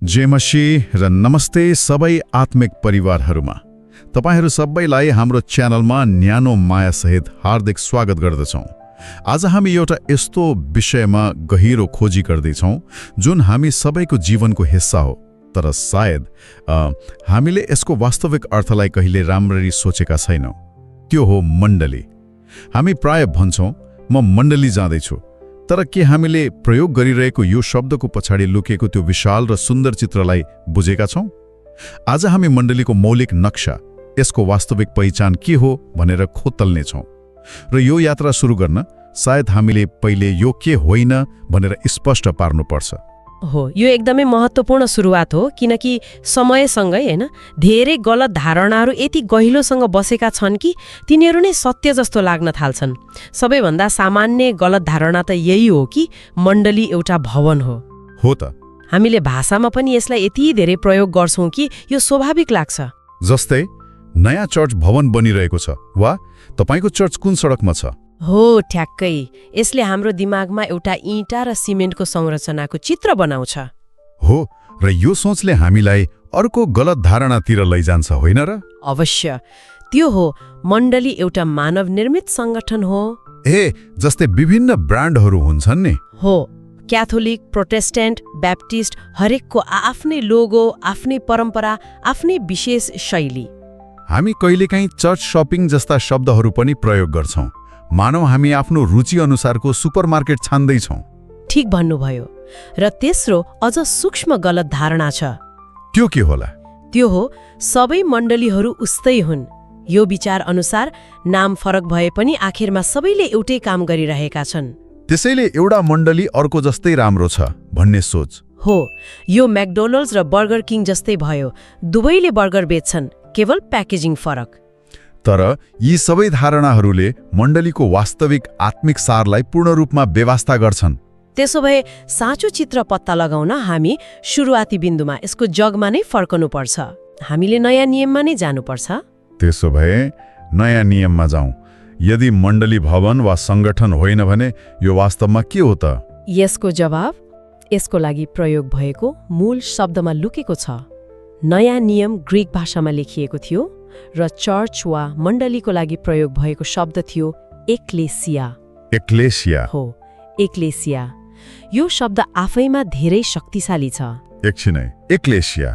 जय मसीह र नमस्ते सबै आत्मिक परिवारहरूमा तपाईहरू सबैलाई हाम्रो च्यानलमा न्यानो मायासहित हार्दिक स्वागत गर्दछौँ। आज हामी एउटा यस्तो विषयमा गहिरो खोजी गर्दैछौँ जुन हामी सबैको जीवनको हिस्सा हो, तर सायद हामीले यसको वास्तविक अर्थलाई कहिले राम्ररी सोचेका छैनौँ। त्यो हो मण्डली। हामी प्राय भन्छौँ म मण्डली जाँदैछु, तर के हामीले प्रयोग गरिरहेको यो शब्दको पछाडि लुकेको त्यो विशाल र सुन्दर चित्रलाई बुझेका छौँ? आज हामी मण्डलीको मौलिक नक्सा, यसको वास्तविक पहिचान के हो भनेर खोतल्नेछौँ। र यो यात्रा सुरु गर्न सायद हामीले पहिले यो के होइन भनेर स्पष्ट पार्नुपर्छ। हो, यो एकदमै महत्त्वपूर्ण सुरुवात हो, किनकि समयसँगै हैन धेरै गलत धारणाहरू यति गहिलोसँग बसेका छन् कि तिनीहरू नै सत्य जस्तो लाग्न थाल्छन्। सबैभन्दा सामान्य गलत धारणा त यही हो कि मण्डली एउटा भवन हो त। हामीले भाषामा पनि यसलाई यति धेरै प्रयोग गर्छौं कि यो स्वाभाविक लाग्छ। जस्तै नयाँ चर्च भवन बनिरहेको छ, वा तपाईको चर्च कुन सडकमा छ? हो, ठ्याक्कै। यसले हाम्रो दिमागमा एउटा इँटा र सिमेन्टको संरचनाको चित्र बनाउँछ। हो, र यो सोचले हामीलाई अर्को गलत धारणातिर लैजान्छ, होइन र? अवश्य। त्यो हो, मण्डली एउटा मानव निर्मित संगठन हो। जस्तै विभिन्न ब्रान्डहरू हुन्छन् नि। हो, क्याथोलिक, प्रोटेस्टेन्ट, ब्याप्टिस्ट, हरेकको आफ्नै लोगो, आफ्नै परम्परा, आफ्नै विशेष शैली। हामी कहिलेकाहीँ चर्च शपिङ जस्ता शब्दहरू पनि प्रयोग गर्छौँ, मानौ हामी आफ्नो रुचि अनुसारको सुपरमार्केट छान्दैछौँ। ठीक भन्नुभयो। र तेस्रो अझ सूक्ष्म गलत धारणा छ। त्यो के होला? त्यो हो, सबै मण्डलीहरू उस्तै हुन्। यो विचार अनुसार नाम फरक भए पनि आखिरमा सबैले एउटै काम गरिरहेका छन्। त्यसैले एउटा मण्डली अर्को जस्तै राम्रो छ भन्ने सोच। हो, यो म्याकडोनल्ड्स र बर्गर किङ जस्तै भयो। दुवैले बर्गर बेच्छन्, केवल प्याकेजिङ फरक। तर यी सबै धारणाहरूले मण्डलीको वास्तविक आत्मिक सारलाई पूर्ण रूपमा बेवास्ता गर्छन्। त्यसो भए साँचो चित्र पत्ता लगाउन हामी सुरुवाती बिन्दुमा, यसको जगमा नै फर्कनुपर्छ। हामीले नयाँ नियममा नै जानुपर्छ। त्यसो भए नयाँ नियममा जाउँ। यदि मण्डली भवन वा सङ्गठन होइन भने यो वास्तवमा के हो त? यसको जवाब यसको लागि प्रयोग भएको मूल शब्दमा लुकेको छ। नयाँ नियम ग्रीक भाषामा लेखिएको थियो र चर्च वा मण्डलीको लागि प्रयोग भएको शब्द थियो एक्लेसिया। एक्लेसिया। हो, एक्लेसिया। यो शब्द आफैमा धेरै शक्तिशाली छ। एकछिनै, एक्लेसिया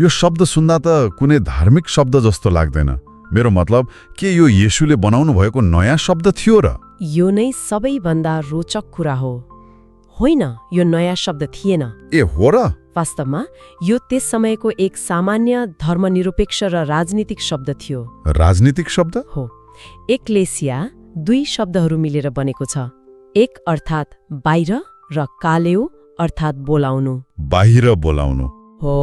यो शब्द सुन्दा त कुनै धार्मिक शब्द जस्तो लाग्दैन। मेरो मतलब, के यो येशूले बनाउनु भएको नयाँ शब्द थियो र? यो नै सबैभन्दा रोचक कुरा हो। होइन, यो नयाँ शब्द थिएन। हो र? वास्तवमा यो त्यस समयको एक सामान्य धर्मनिरपेक्ष र राजनीतिक शब्द थियो। राजनीतिक शब्द? हो। एक्लेसिया दुई शब्दहरू मिलेर बनेको छ। एक अर्थात् बाहिर र कालेउ अर्थात् बोलाउनु। बाहिर बोलाउनु। हो,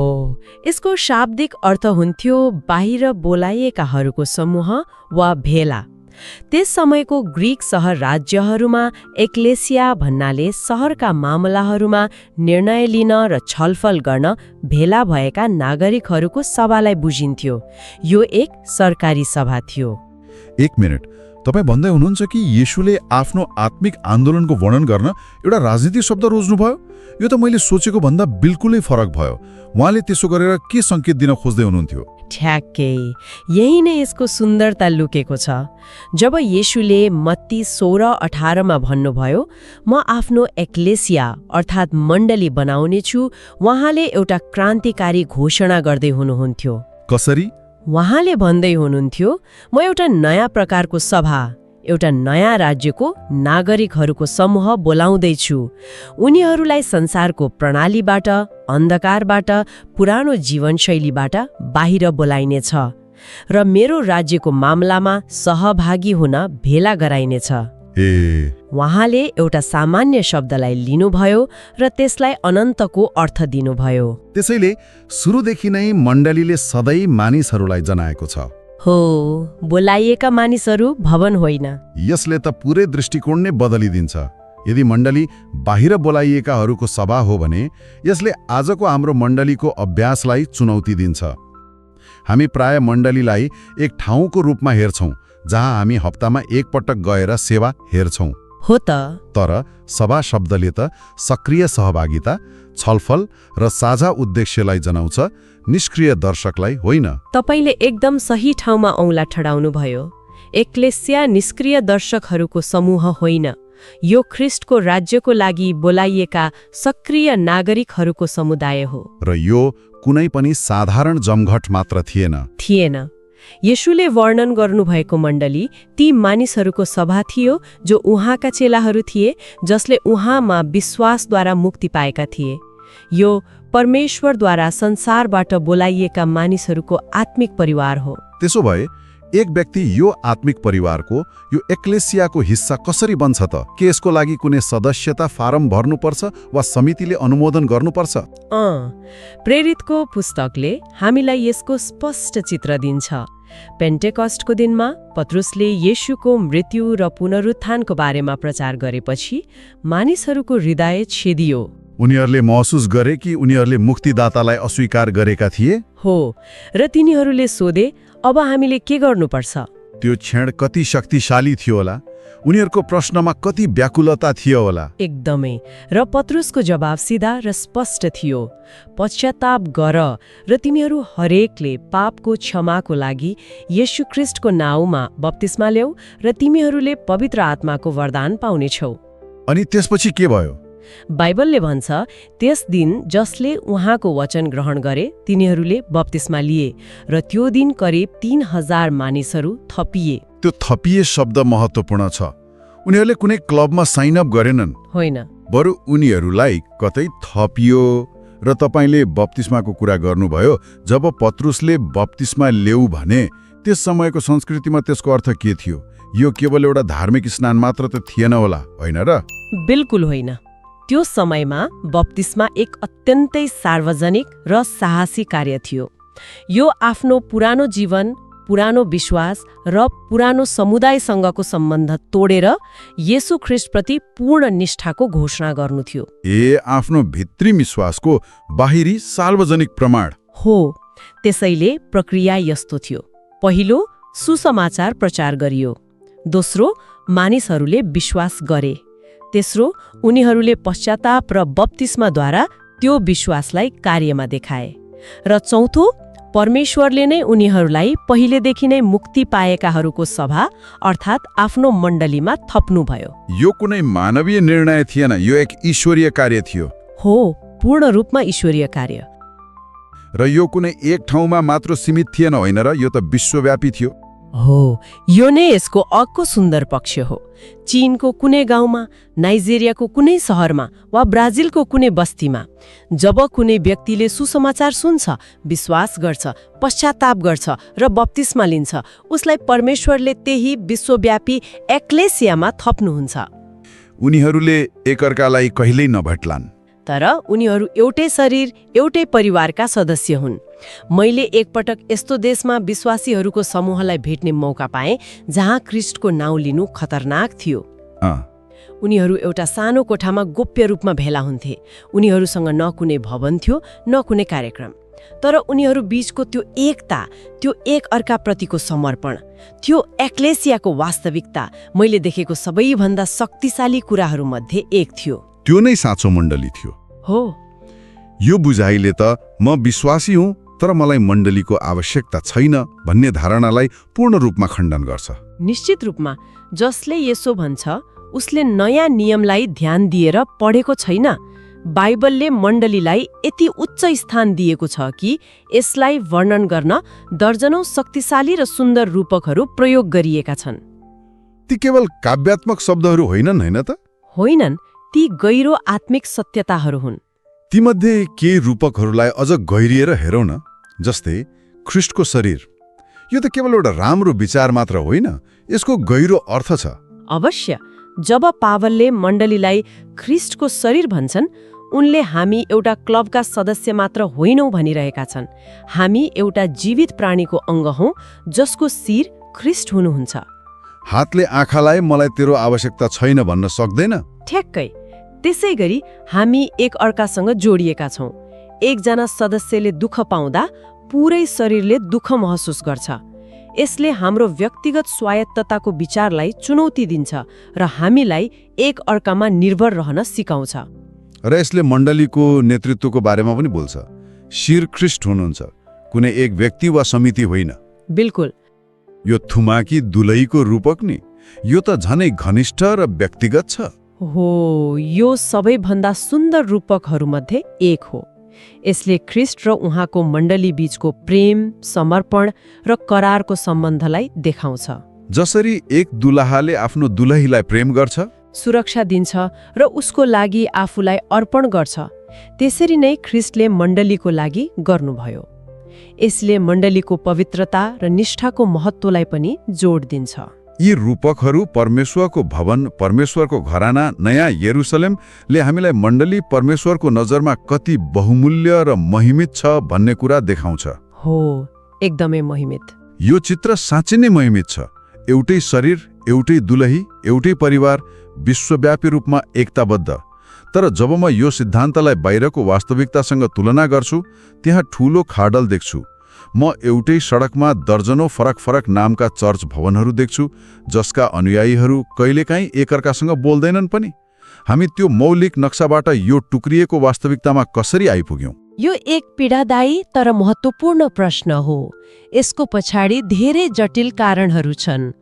यसको शाब्दिक अर्थ हुन्थ्यो बाहिर बोलाइएकाहरूको समूह वा भेला। त्यस समयको ग्रीक सहर राज्यहरूमा एक्लेसिया भन्नाले सहरका मामलाहरूमा निर्णय लिन र छलफल गर्न भेला भएका नागरिकहरूको सभालाई बुझिन्थ्यो। यो एक सरकारी सभा थियो। एक मिनट, तपाईँ भन्दै हुनुहुन्छ कि येशूले आफ्नो आत्मिक आन्दोलनको वर्णन गर्न एउटा राजनीतिक शब्द रोज्नुभयो? यो त मैले सोचेको भन्दा बिल्कुलै फरक भयो। उहाँले त्यसो गरेर के सङ्केत दिन खोज्दै हुनुहुन्थ्यो? ठ्याक्कै यही नै यसको सुन्दरता लुकेको छ। जब येशूले मत्ती 16:18 भन्नुभयो, म आफ्नो एक्लेसिया अर्थात् मण्डली बनाउनेछु, उहाँले एउटा क्रान्तिकारी घोषणा गर्दै हुनुहुन्थ्यो। कसरी? उहाँले भन्दै हुनुहुन्थ्यो, म एउटा नयाँ प्रकारको सभा, एउटा नयाँ राज्यको नागरिकहरूको समूह बोलाउँदैछु। उनीहरूलाई संसारको प्रणालीबाट, अन्धकारबाट, पुरानो जीवनशैलीबाट बाहिर बोलाइनेछ र मेरो राज्यको मामलामा सहभागी हुन भेला गराइनेछ। उहाँले एउटा सामान्य शब्दलाई लिनुभयो र त्यसलाई अनन्तको अर्थ दिनुभयो। त्यसैले सुरुदेखि नै मण्डलीले सधैँ मानिसहरूलाई जनाएको छ। हो, बोलाइएका मानिसहरू, भवन होइन। यसले त पुरै दृष्टिकोण नै बदलिदिन्छ। यदि मण्डली बाहिर बोलाइएकाहरूको सभा हो भने यसले आजको हाम्रो मण्डलीको अभ्यासलाई चुनौती दिन्छ। हामी प्राय मण्डलीलाई एक ठाउँको रूपमा हेर्छौँ जहाँ हामी हप्तामा एक पटक गएर सेवा हेर्छौँ। हो त। तर सभा शब्दले त सक्रिय सहभागिता, छलफल र साझा उद्देश्यलाई जनाउँछ, निष्क्रिय दर्शकलाई होइन। तपाईले एकदम सही ठाउँमा औँला ठडाउनुभयो। एक्लेसिया निष्क्रिय दर्शकहरूको समूह होइन, यो ख्रिस्टको राज्यको लागि बोलाइएका सक्रिय नागरिकहरूको समुदाय हो। र यो कुनै पनि साधारण जमघट मात्र थिएन। येशूले वर्णन गर्नुभएको मण्डली ती मानिसहरूको सभा थियो जो उहाँका चेलाहरू थिए, जसले उहाँमा विश्वासद्वारा मुक्ति पाएका थिए। यो परमेश्वरद्वारा संसारबाट बोलाइएका मानिसहरूको आत्मिक परिवार हो। त्यसो भए एक व्यक्ति यो आत्मिक परिवारको, यो एक्लेसियाको हिस्सा कसरी बन्छ त? के यसको लागि कुनै सदस्यता फारम भर्नुपर्छ वा समितिले अनुमोदन गर्नुपर्छ? प्रेरितको पुस्तकले हामीलाई यसको स्पष्ट चित्र दिन्छ। पेन्टेकस्टको दिनमा पत्रुसले येशूको मृत्यु र पुनरुत्थानको बारेमा प्रचार गरेपछि मानिसहरूको हृदय छेदियो। उनीहरूले महसुस गरे कि उनीहरूले मुक्तिदातालाई अस्वीकार गरेका थिए। हो, र तिनीहरूले सोधे, अब हामीले के गर्नुपर्छ? त्यो क्षण कति शक्तिशाली थियो होला, उनीहरूको प्रश्नमा कति व्याकुलता थियो होला। एकदमै। र पत्रुसको जवाब सिधा र स्पष्ट थियो, पश्चाताप गर र तिमीहरू हरेकले पापको क्षमाको लागि येशू ख्रिस्टको नाउँमा बप्तिस्मा ल्याऊ र तिमीहरूले पवित्र आत्माको वरदान पाउनेछौ। अनि त्यसपछि के भयो? बाइबलले भन्छ, त्यस दिन जसले उहाँको वचन ग्रहण गरे तिनीहरूले बप्तिस्मा लिए र त्यो दिन करिब 3000 मानिसहरू थपिए। त्यो थपिए शब्द महत्त्वपूर्ण छ। उनीहरूले कुनै क्लबमा साइन अप गरेनन्, होइन, बरु उनीहरूलाई कतै थपियो। र तपाईले बप्तिस्माको कुरा गर्नुभयो। जब पत्रुसले बप्तिस्मा ल्याऊ भने त्यस समयको संस्कृतिमा त्यसको अर्थ के थियो? यो केवल एउटा धार्मिक स्नान मात्र त थिएन होला, होइन र? बिल्कुल होइन। त्यो समयमा बप्तिस्मा एक अत्यन्तै सार्वजनिक र साहसी कार्य थियो। यो आफ्नो पुरानो जीवन, पुरानो विश्वास र पुरानो समुदायसँगको सम्बन्ध तोडेर येशू ख्रिस्टप्रति पूर्ण निष्ठाको घोषणा गर्नु थियो। आफ्नो भित्री विश्वासको बाहिरी सार्वजनिक प्रमाण हो। त्यसैले प्रक्रिया यस्तो थियो। पहिलो, सुसमाचार प्रचार गरियो। दोस्रो, मानिसहरूले विश्वास गरे। तेस्रो, उनीहरूले पश्चाताप र बप्तिस्माद्वारा त्यो विश्वासलाई कार्यमा देखाए। र चौथो, परमेश्वरले नै उनीहरूलाई पहिलेदेखि नै मुक्ति पाएकाहरूको सभा अर्थात् आफ्नो मण्डलीमा थप्नुभयो। यो कुनै मानवीय निर्णय थिएन, यो एक ईश्वरीय कार्य थियो। हो, पूर्ण रूपमा ईश्वरीय कार्य। र यो कुनै एक ठाउँमा मात्र सीमित थिएन, होइन र? यो त विश्वव्यापी थियो। हो, यो नै यसको अर्को सुन्दर पक्ष हो। चीनको कुनै गाउँमा, नाइजेरियाको कुनै सहरमा वा ब्राजिलको कुनै बस्तीमा जब कुनै व्यक्तिले सुसमाचार सुन्छ, विश्वास गर्छ, पश्चाताप गर्छ र बप्तिस्मा लिन्छ, उसलाई परमेश्वरले त्यही विश्वव्यापी एक्लेसियामा थप्नुहुन्छ। उनीहरूले एकअर्कालाई कहिल्यै नभेट्लान्, तर उनीहरू एउटै शरीर, एउटै परिवारका सदस्य हुन्। मैले एकपटक यस्तो देशमा विश्वासीहरूको समूहलाई भेट्ने मौका पाएँ जहाँ ख्रिस्टको नाउँ लिनु खतरनाक थियो। उनीहरू एउटा सानो कोठामा गोप्य रूपमा भेला हुन्थे। उनीहरूसँग न कुनै भवन थियो, न कुनै कार्यक्रम। तर उनीहरू बीचको त्यो एकता, त्यो एक अर्काप्रतिको समर्पण, त्यो एक्लेसियाको वास्तविकता मैले देखेको सबैभन्दा शक्तिशाली कुराहरूमध्ये एक थियो। त्यो नै साँचो मण्डली थियो। हो, यो बुझाइले त म विश्वासी हुँ तर मलाई मण्डलीको आवश्यकता छैन भन्ने धारणालाई पूर्ण रूपमा खण्डन गर्छ। निश्चित रूपमा। जसले यसो भन्छ उसले नयाँ नियमलाई ध्यान दिएर पढेको छैन। बाइबलले मण्डलीलाई यति उच्च स्थान दिएको छ कि यसलाई वर्णन गर्न दर्जनौं शक्तिशाली र सुन्दर रूपकहरू प्रयोग गरिएका छन्। ती केवल काव्यात्मक शब्दहरू होइनन्, होइन त? होइनन्, ती गहिरो आत्मिक सत्यताहरू हुन्। तीमध्ये केही रूपकहरूलाई अझ गहिरिएर हेरौँ न। जस्तै ख्रिस्टको शरीर, यो त केवल एउटा राम्रो विचार मात्र होइन, यसको गहिरो अर्थ छ। अवश्य। जब पावलले मण्डलीलाई ख्रिस्टको शरीर भन्छन्, उनले हामी एउटा क्लबका सदस्य मात्र होइनौँ भनिरहेका छन्। हामी एउटा जीवित प्राणीको अङ्ग हौँ जसको शिर ख्रिस्ट हुनुहुन्छ। हातले आँखालाई मलाई तेरो आवश्यकता छैन भन्न सक्दैन। ठ्याक्कै। त्यसै गरी हामी एक अर्कासँग जोडिएका छौँ। एकजना सदस्यले दुःख पाउँदा पुरै शरीरले दुःख महसुस गर्छ। यसले हाम्रो व्यक्तिगत स्वायत्तताको विचारलाई चुनौती दिन्छ र हामीलाई एक अर्कामा निर्भर रहन सिकाउँछ। र यसले मण्डलीको नेतृत्वको बारेमा पनि बोल्छ। शिर ख्रीष्ट हुनुहुन्छ, कुनै एक व्यक्ति वा समिति होइन। बिल्कुल। यो थुमाकी दुलहीको रूपक नि, यो त झनै घनिष्ठ र व्यक्तिगत छ। हो, यो सबैभन्दा सुन्दर रूपकहरूमध्ये एक हो। यसले ख्रीष्ट र उहाँको मण्डली बीचको प्रेम, समर्पण र करारको सम्बन्धलाई देखाउँछ। जसरी एक दुलाहाले आफ्नो दुलहीलाई प्रेम गर्छ, सुरक्षा दिन्छ र उसको लागि आफूलाई अर्पण गर्छ, त्यसरी नै ख्रीष्टले मण्डलीको लागि गर्नुभयो। यसले मण्डलीको पवित्रता र निष्ठाको महत्त्वलाई पनि जोड दिन्छ। यी रूपकहरू परमेश्वरको भवन, परमेश्वरको घराना, नयाँ यरुसलेमले हामीलाई मण्डली परमेश्वरको नजरमा कति बहुमूल्य र महिमित छ भन्ने कुरा देखाउँछ। हो, एकदमै महिमित। यो चित्र साँच्चै नै महिमित छ। एउटै शरीर, एउटै दुलही, एउटै परिवार, विश्वव्यापी रूपमा एकताबद्ध। तर जब म यो सिद्धान्तलाई बाहिरको वास्तविकतासँग तुलना गर्छु, त्यहाँ ठूलो खाडल देख्छु। म एउटै सडकमा दर्जनौं फरक फरक नामका चर्च भवनहरू देख्छु, जसका अनुयायीहरू कहिलेकाहीँ एकअर्कासँग बोल्दैनन् पनि। हामी त्यो मौलिक नक्साबाट यो टुक्रिएको वास्तविकतामा कसरी आइपुग्यौं? यो एक पीडादायी तर महत्त्वपूर्ण प्रश्न हो। यसको पछाडि धेरै जटिल कारणहरू छन्,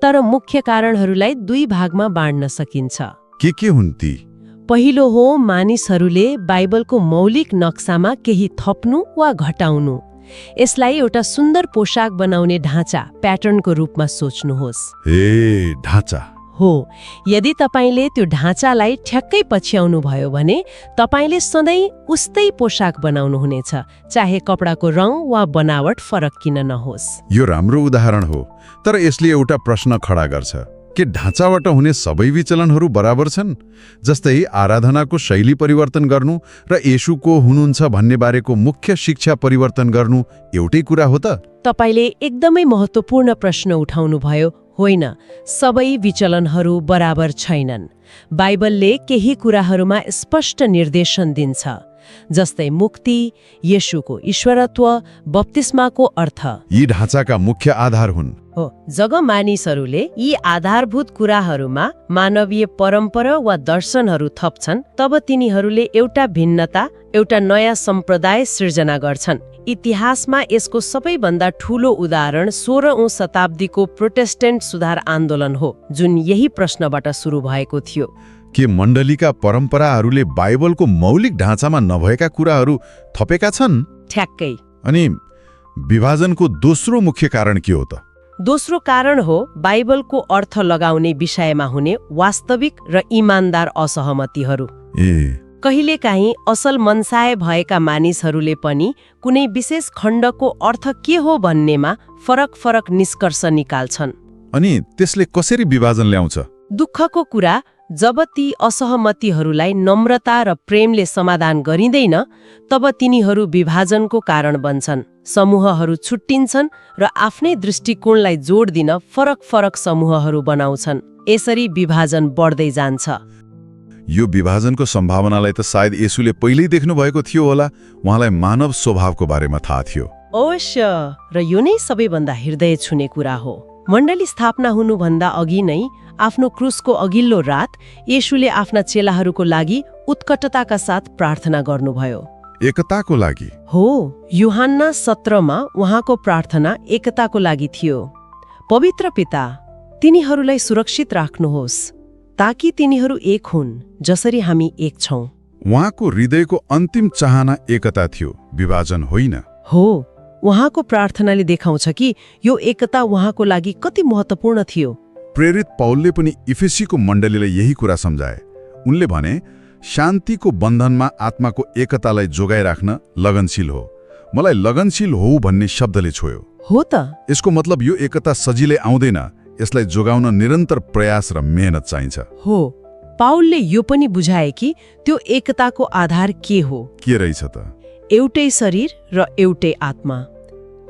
तर मुख्य कारणहरूलाई दुई भागमा बाँड्न सकिन्छ। के हुन् ती? पहिलो हो मानिसहरूले बाइबलको मौलिक नक्सामा केही थप्नु वा घटाउनु। यसलाई एउटा सुन्दर पोशाक बनाउने ढाँचा, प्याटर्नको रूपमा सोच्नुहोस्। ए, ढाँचा। हो, यदि तपाईले त्यो ढाँचालाई ठ्याक्कै पछ्याउनु भयो भने तपाईले सधैँ उस्तै पोशाक बनाउनुहुनेछ, चाहे कपडाको रङ वा बनावट फरक किन नहोस्। यो राम्रो उदाहरण हो, तर यसले एउटा प्रश्न खडा गर्छ के ढाँचाबाट हुने सबै विचलनहरू बराबर छन्? जस्तै आराधनाको शैली परिवर्तन गर्नु र येशूको हुनुहुन्छ भन्ने बारेको मुख्य शिक्षा परिवर्तन गर्नु एउटै कुरा हो त? तपाईले एकदमै महत्त्वपूर्ण प्रश्न उठाउनुभयो। होइन, सबै विचलनहरू बराबर छैनन्। बाइबलले केही कुराहरूमा स्पष्ट निर्देशन दिन्छ, जस्तै मुक्ति, येशूको ईश्वरत्व, बप्तिस्माको अर्थ। यी ढाँचाका मुख्य आधार हुन्। हो, जब मानिसहरूले यी आधारभूत कुराहरूमा मानवीय परम्परा वा दर्शनहरू थप्छन्, तब तिनीहरूले एउटा भिन्नता, एउटा नयाँ सम्प्रदाय सिर्जना गर्छन्। इतिहासमा यसको सबैभन्दा ठूलो उदाहरण 16औं शताब्दीको प्रोटेस्टेन्ट सुधार आन्दोलन हो, जुन यही प्रश्नबाट सुरु भएको थियो। के मण्डलीका परम्पराहरूले बाइबलको मौलिक ढाँचामा नभएका कुराहरू थपेका छन्? ठ्याक्कै। अनि विभाजनको दोस्रो मुख्य कारण के हो त? दोस्रो कारण हो बाइबलको अर्थ लगाउने विषयमा हुने वास्तविक र इमान्दार असहमतिहरू। कहिलेकाहीँ असल मनसाय भएका मानिसहरूले पनि कुनै विशेष खण्डको अर्थ के हो भन्नेमा फरक फरक निष्कर्ष निकाल्छन्। अनि त्यसले कसरी विभाजन ल्याउँछ? दुःखको कुरा, जब ती असहमतिहरूलाई नम्रता र प्रेमले समाधान गरिँदैन, तब तिनीहरू विभाजनको कारण बन्छन्। समूहहरू छुट्टिन्छन् र आफ्नै दृष्टिकोणलाई जोड दिन फरक फरक समूहहरू बनाउँछन्। यसरी विभाजन बढ्दै जान्छ। यो विभाजनको सम्भावनालाई त सायद येशूले पहिल्यै देख्नु भएको थियो होला। उहाँलाई मानव स्वभावको बारेमा थाहा थियो। अवश्य, र यो नै सबैभन्दा हृदय छुने कुरा हो। मण्डली स्थापना हुनुभन्दा अघि नै आफ्नो क्रुसको अघिल्लो रात येशूले आफ्ना चेलाहरूको लागि उत्कटताका साथ प्रार्थना गर्नुभयो। एकताको लागि? हो, यूहन्ना 17मा उहाँको प्रार्थना एकताको लागि थियो। पवित्र पिता, तिनीहरूलाई सुरक्षित राख्नुहोस् ताकि तिनीहरू एक हुन् जसरी हामी एक छौं। उहाँको हृदयको अन्तिम चाहना एकता थियो, विभाजन होइन। हो, उहाँको प्रार्थनाले देखाउँछ कि यो एकता उहाँको लागि कति महत्त्वपूर्ण थियो। प्रेरित पौलले पनि इफेसीको मण्डलीलाई यही कुरा सम्झाए। उनले भने, शान्तिको बन्धनमा आत्माको एकतालाई जोगाइराख्न लगनशील हो। मलाई लगनशील हो भन्ने शब्दले छोयो। हो त, यसको मतलब यो एकता सजिलै आउँदैन। यसलाई जोगाउन निरन्तर प्रयास र मेहनत चाहिन्छ। हो, पाउलले यो पनि बुझाए कि त्यो एकताको आधार के हो। के रहेछ त? एउटै शरीर र एउटै आत्मा,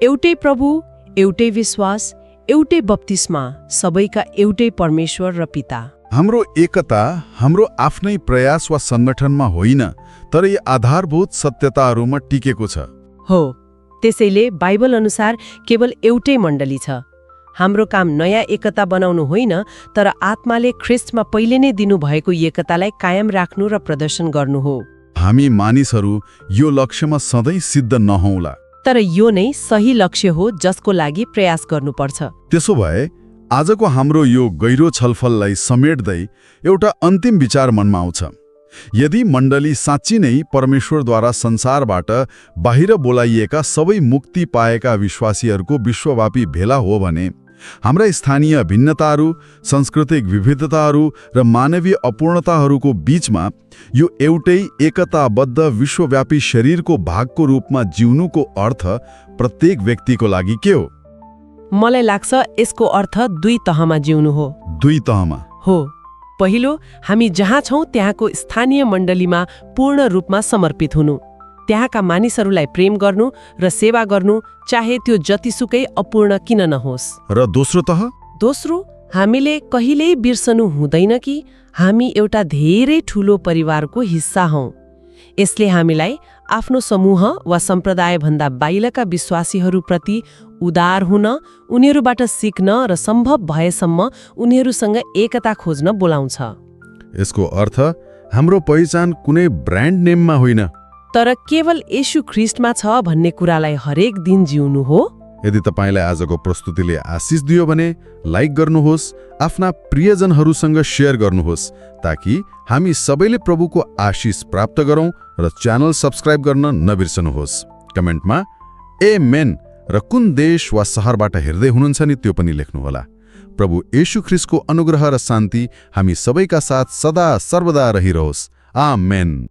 एउटै प्रभु, एउटै विश्वास, एउटै बप्तिस्मा, सबैका एउटै परमेश्वर र पिता। हाम्रो एकता हाम्रो आफ्नै प्रयास वा सङ्गठनमा होइन, तर यी आधारभूत सत्यताहरूमा टिकेको छ। हो, त्यसैले बाइबल अनुसार केवल एउटै मण्डली छ। हाम्रो काम नयाँ एकता बनाउनु होइन, तर आत्माले ख्रिस्टमा पहिले नै दिनुभएको एकतालाई कायम राख्नु र प्रदर्शन गर्नु हो। हामी मानिसहरू यो लक्ष्यमा सधैँ सिद्ध नहौँला, तर यो नै सही लक्ष्य हो जसको लागि प्रयास गर्नुपर्छ। त्यसो भए आजको हाम्रो यो गहिरो छलफललाई समेट्दै एउटा अन्तिम विचार मनमा आउँछ। यदि मण्डली साँच्ची नै परमेश्वरद्वारा संसारबाट बाहिर बोलाइएका सबै मुक्ति पाएका विश्वासीहरूको विश्वव्यापी भेला हो भने हाम्रा स्थानीय भिन्नताहरू, सांस्कृतिक विविधताहरू र मानवीय अपूर्णताहरूको बीचमा यो एउटै एकताबद्ध विश्वव्यापी शरीरको भागको रूपमा जिउनुको अर्थ प्रत्येक व्यक्तिको लागि के हो? मलाई लाग्छ यसको अर्थ दुई तहमा जिउनु हो। दुई तहमा हो। पहिलो, हामी जहाँ छौँ त्यहाँको स्थानीय मण्डलीमा पूर्ण रूपमा समर्पित हुनु, त्यहाँका मानिसहरूलाई प्रेम गर्नु र सेवा गर्नु, चाहे त्यो जतिसुकै अपूर्ण किन नहोस्। र दोस्रो तह? दोस्रो, हामीले कहिल्यै बिर्सनु हुँदैन कि हामी एउटा धेरै ठूलो परिवारको हिस्सा हौं। यसले हामीलाई आफ्नो समूह वा सम्प्रदायभन्दा बाहिरका विश्वासीहरूप्रति उदार हुन, उनीहरूबाट सिक्न र सम्भव भएसम्म उनीहरूसँग एकता खोज्न बोलाउँछ। यसको अर्थ हाम्रो पहिचान कुनै ब्रान्ड नेममा होइन, तर केवल येशू ख्रिस्टमा छ भन्ने कुरालाई हरेक दिन जिउनु हो। यदि तपाईँलाई आजको प्रस्तुतिले आशिष दियो भने लाइक गर्नुहोस्, आफ्ना प्रियजनहरूसँग शेयर गर्नुहोस्, ताकि हामी सबैले प्रभुको आशिष प्राप्त गरौँ र च्यानल सब्स्क्राइब गर्न नबिर्सनुहोस्। कमेन्टमा एमेन र कुन देश वा शहरबाट हेर्दै हुनुहुन्छ नि त्यो पनि लेख्नुहोला। प्रभु येशू ख्रिस्टको अनुग्रह र शान्ति हामी सबैका साथ सदा सर्वदा रहिरहोस्। आमेन।